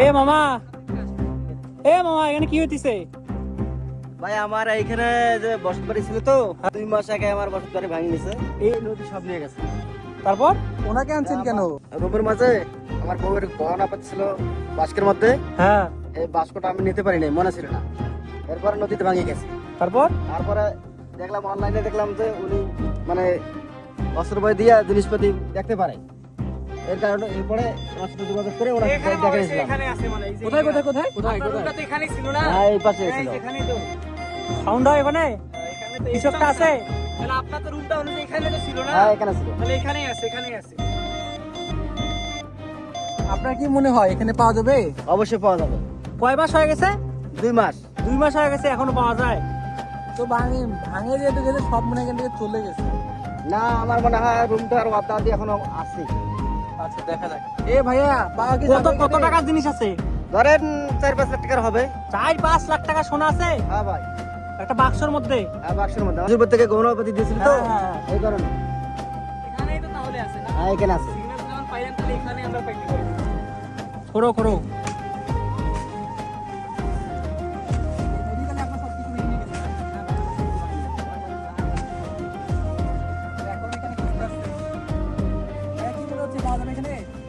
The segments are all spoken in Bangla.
এ মামা এখানে কি হইতিছে? ভাই আমার এইখানে যে বসত বাড়ি ছিল তো 2 মাস আগে আমার বসত বাড়ি ভাঙি নিছে, এই নদী সব নিয়ে গেছে। তারপর ওনাকে আনছেন কেন? রুমের মাঝে আমার বউয়ের গহনা পাতি ছিল বাস্কের মধ্যে, হ্যাঁ এই বাস্কটা আমি নিতে পারি নাই, মনে ছিল না। এরপরে নদীতে ভাঙে গেছে। তারপরে দেখলাম অনলাইনে দেখলাম যে উনি মানে অস্ত্র বই দিয়া জিনিসপাতি দেখতে পারে, এর কারণে এরপরে ওনার সাথে যোগাযোগ করে ওরা দেখে নিয়েছিলাম। কোথায় কোথায় কোথায় কোথায়? এখানেই ছিল না? হ্যাঁ এই পাশে ছিল। এখানেই তো সাউন্ড হয় এখানে কিছু একটা আছে। তাহলে আপনার তো রুমটা হলো যে এখানে তো ছিল না, হ্যাঁ এখানে ছিল। তাহলে এখানেই আছে। আপনার কি মনে হয় এখানে পাওয়া যাবে? অবশ্যই পাওয়া যাবে। কয় মাস হয়ে গেছে? 2 মাস। 2 মাস হয়ে গেছে, এখনো পাওয়া যায়? তো ভাঙে যেতে গেলে সব মনে এখান থেকে চলে গেছে। না আমার মনে হয় রুমটা আর আধা আধি এখনো আছে। আচ্ছা দেখা যাক। এ ভাইয়া পাওয়া কি কত যাবে কত এখানে? টাকার জিনিস আছে? ধরেন 4-5 লাখ টাকার হবে। 4-5 লাখ টাকা সোনা আছে হ্যাঁ ভাই, একটা বাক্সর মধ্যে। হ্যাঁ বাক্সের মধ্যে আমার থেকে গহনাপাতি দিয়েছিল তো, হ্যাঁ। এই কারণে। এখানেই তো তাহলে আছে না? হ্যাঁ এখানে আছে। সিগন্যাল যখন পাইলাম তাহলে এখানে আমরা পাইতে পারি। খোরো খোরো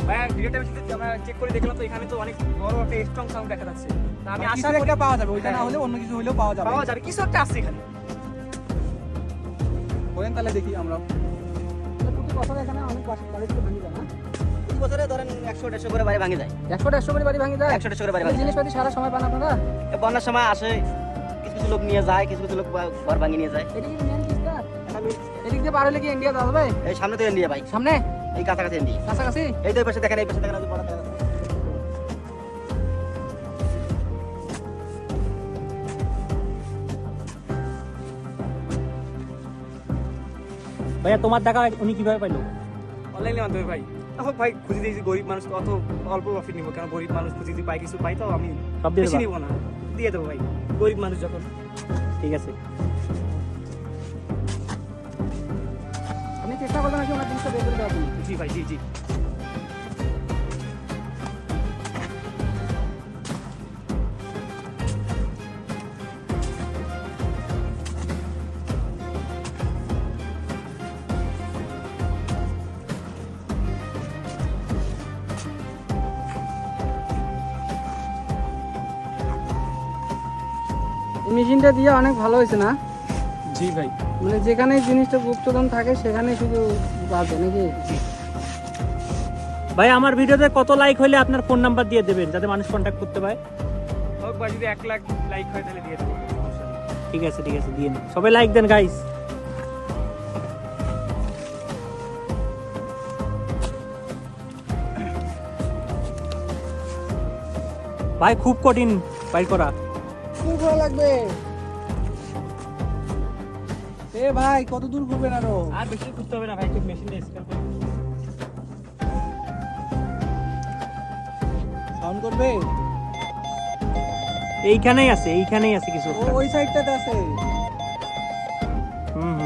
ভাইয়া ভিডিওটা আমরা চেক করে দেখলাম তো এখানে তো অনেক বড় একটা স্ট্রং সাউন্ড দেখা যাচ্ছে। তা আমি আশা করি একটা পাওয়া যাবে, ওইটা না হলে অন্য কিছু হলেও পাওয়া যাবে। পাওয়া যাবে, কিছু একটা আছে এখানে। বলেন তাহলে দেখি আমরা। প্রতি বছর এখানে অনেক বাড়ি থেকে ভাঙি যায় না? প্রতি বছরে ধরেন 100-150 করে বাড়ি ভাঙে যায়। 100-150 করে বাড়ি ভাঙি যায়? 100-150 করে বাড়ি ভাঙে যায়। জিনিসপাতি সারা সময় পান আপনারা? এই বন্যার সময় আসে, কিছু কিছু লোক নিয়ে যায়, কিছু কিছু লোক ঘর ভাঙিয়ে নিয়ে যায়। এটা কি মেন কিস্তা? এদিক দিয়ে পার হলে কি ইন্ডিয়া যাওয়া যাবে? এই সামনে তো ইন্ডিয়া ভাই, সামনে এই কাছাকাছি ইন্ডিয়া। কাছাকাছি? এই তো এই পাশে দেখেন, এই পাশে দেখেন, ওই যে বড় দেখা যাচ্ছে। ভাইয়া তোমার দেখা উনি কিভাবে পাইলো? অনলাইনে আনতে হবে ভাই। এখন ভাই খুঁজে দিয়েছি, গরিব মানুষ অত অল্প প্রফিট নিবো কেন? গরিব মানুষ খুঁজে যদি পাই কিছু পাই তো আমি সব দিয়ে বেশি দেবা? নিব না, দিয়ে দেবো ভাই। গরিব মানুষ যখন। ঠিক আছে। আপনি চেষ্টা করবেন নাকি ওনার জিনিসটা বের করে দেওয়ার জন্য? জি ভাই, জি। মেশিনটা দিয়ে অনেক ভালো হয়েছে না? জি ভাই। মানে যেখানে জিনিসটা গুপ্তধন থাকে সেখানে শুধু বাজে নাকি? ভাই আমার ভিডিওতে কত লাইক হলে আপনার ফোন নাম্বার দিয়ে দেবেন যাতে মানুষ কন্ট্যাক্ট করতে পারে? হোক ভাই, যদি 1 লাখ লাইক হয় তাহলে দিয়ে দেবো, সমস্যা নেই। ঠিক আছে দিয়ে দিন, সবাই লাইক দেন গাইস। ভাই খুব কঠিন বাইর করা। খুব ভালো লাগবে। এ ভাই কত দূর ঘুরবেন আরো? আর বেশি করতে হবে না ভাই, একটু মেশিনটা স্ক্যান করে। সাউন্ড করবে? এইখানেই আছে কিছু ও একটা। ওই সাইডটাতে আছে। হুম।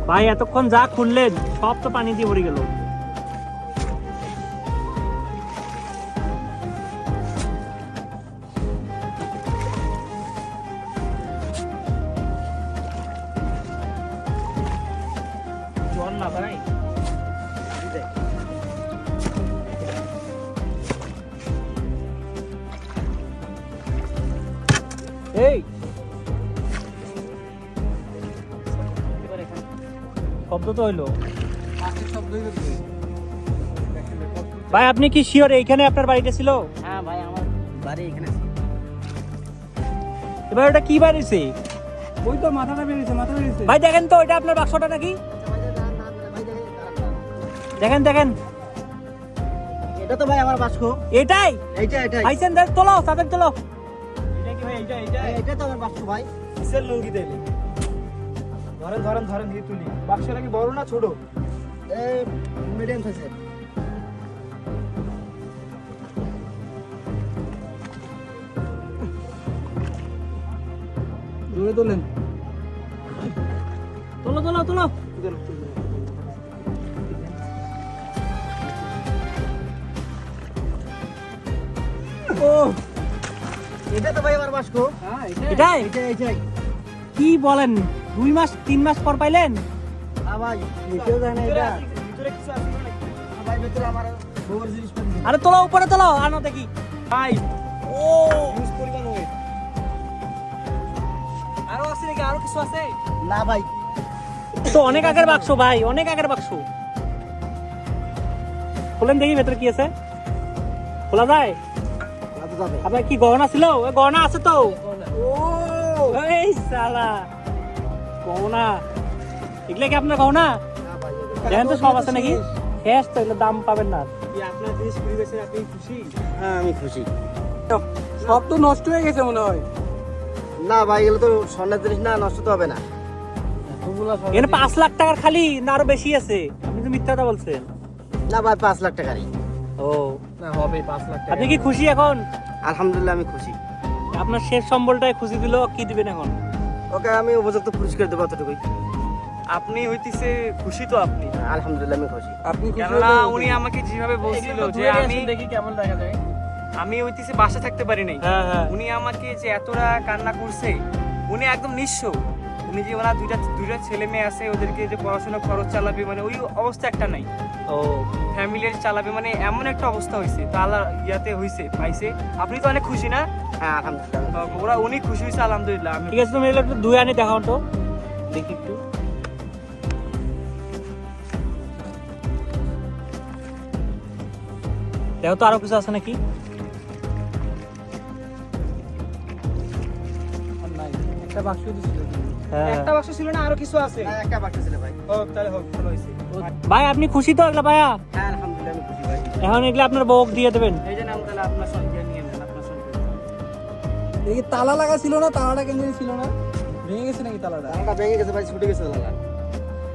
ভাই এতক্ষণ যা খুললেন সব তো পানি দিয়ে ভরে গেল। জল না ভাই, এই শব্দ তো হইলো। মাছের শব্দ হইতেছে। ভাই আপনি কি শিওর এইখানে আপনার বাড়িটা ছিল? হ্যাঁ ভাই আমার বাড়ি এখানে আছে। এবার ওটা কি বাড়িছে? ওই তো মাথাটা বেরিয়েছে। ভাই দেখেন তো ওইটা আপনার বাক্সটা নাকি? দেখেন এটা তো ভাই আমার বাস্ক। এটাই এইটাই ভাইছেন, দেখ তোলো তাদের তোলো। এটা কি ভাই? এইটা এটা তো আমার বাস্ক ভাই। কিসের লুঙ্গি দিলে? ধরেন দিয়ে তুলি। বাক্সটা কি বড় না ছোট? এই মিডিয়াম সাইজের। জোরে তোলেন। তোলো তুলো। ও এটা তো ভাই আমার বাস্ক। হ্যাঁ এটাই এটাই কি বলেন 2 মাস 3 মাস পর পাইলেন? না ভাই এটাও জানে না এটা। ভিতরে কিছু আছে নাকি ভাই ভিতরে আমার বউর জিনিসপত্র। আরে তোলো উপরে তোলো আনো দেখি। ভাই ও ইউজ পরিমাণ ওয়েট আরো আছে নাকি আরো কিছু আছে না ভাই তো অনেক আগের বাক্স ভাই, অনেক আগের বাক্স। খোলেন দেখি ভেতরে কি আছে, খোলা যায়? না তো যাবে। আপনার কি গহনা ছিল? ওই গহনা আছে তো। ও এই সালা গহনা, এগুলা কি আপনার গহনা? না ভাই দেখেন তো সব আছে নাকি? শেষ তো, এগুলো দাম পাবেন না। কি আপনার জিনিস পরিবেশে আপনি খুশি হ্যাঁ আমি খুশি। সব তো নষ্ট হয়ে গেছে মনে হয়। না ভাই এগুলো তো স্বর্ণের জিনিস না, নষ্ট তো হবে না। এখানে 5 লাখ টাকার খালি না আরো বেশি আছে? আপনি তো মিথ্যা কথা বলছেন। না ভাই 5 লাখ টাকারই। ও না হবে 5 লাখ টাকা। আপনি কি খুশি এখন? আলহামদুলিল্লাহ আমি খুশি। আপনার শেষ সম্বলটাই খুশি দিল, কি দিবেন এখন? ওকে আমি উপযুক্ত পুরস্কার দেবো অতটুকুই। আপনি হইতেছে খুশি তো আপনি আলহামদুলিল্লাহ আমি খুশি। আপনি খুশি কেননা হলে উনি আমাকে যেভাবে বলছিল যে দেখি কেমন দেখা যায়। আমি হইতেছে বাসা থাকতে পারি নাই হ্যাঁ হ্যাঁ উনি আমাকে যে এতটা কান্না করছে, উনি একদম নিঃস্ব। উনি যে ওনার দুইটা ছেলে মেয়ে আছে, ওদেরকে যে পড়াশোনা খরচ চালাবে, মানে ওই অবস্থা একটা নাই। ও ফ্যামিলির চালাবে, মানে এমন একটা অবস্থা হয়েছে, তা আল্লাহ ইয়াতে হয়েছে পাইছে। আপনি তো অনেক খুশি না? হ্যাঁ আলহামদুলিল্লাহ আমি খুশি। উনি খুশি হয়েছে আলহামদুলিল্লাহ। আমি ঠিক আছে, তুমি এগুলো একটু ধুয়ে আনি দেখাও তো দেখি একটু। দেখো তো আরো কিছু আছে নাকি? আর নাই, একটা বাক্স দিছিল। হ্যাঁ একটা বাক্স ছিল না, আরো কিছু আছে। না, একটা বাকি ছিল ভাই। হোক তাহলে হোক, ভালো হয়েছে। ভাই আপনি খুশি তো এগুলা ভাইয়া? হ্যাঁ আলহামদুলিল্লাহ আমি খুশি ভাই। এখন এগুলা আপনার বউক দিয়ে দেবেন। এই যে নাম তাহলে আপনার সঙ্গে নিয়ে নেন, আপনার সঙ্গে। দেখি তালা লাগা ছিল না, তালাটা কেন জানি ছিল না, ভেঙে গেছে নাকি তালাটা? টাকাটা ভেঙে গেছে ভাই, ছুটে গেছে দাদা।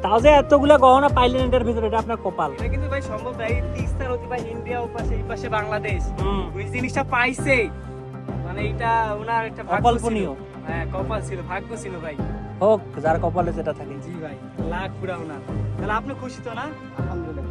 তাও যে এতগুলা গহনা পাইলেন এটার ভিতরে, এটা আপনার কপাল। এটা কিন্তু ভাই সম্ভব ভাই, তিস্তা নদী ভাই, ইন্ডিয়া ও পাশে, এই পাশে বাংলাদেশ। হুম। ওই জিনিসটা পাইছে, মানে এটা ওনার একটা ভাগ্য ছিল। অকল্পনীয়। হ্যাঁ কপাল ছিল, ভাগ্য ছিল ভাই। হোক যার কপালে যেটা থাকে। জি ভাই, লাখ পুরা ওনার। তাহলে আপনি খুশি তো না? আলহামদুলিল্লাহ।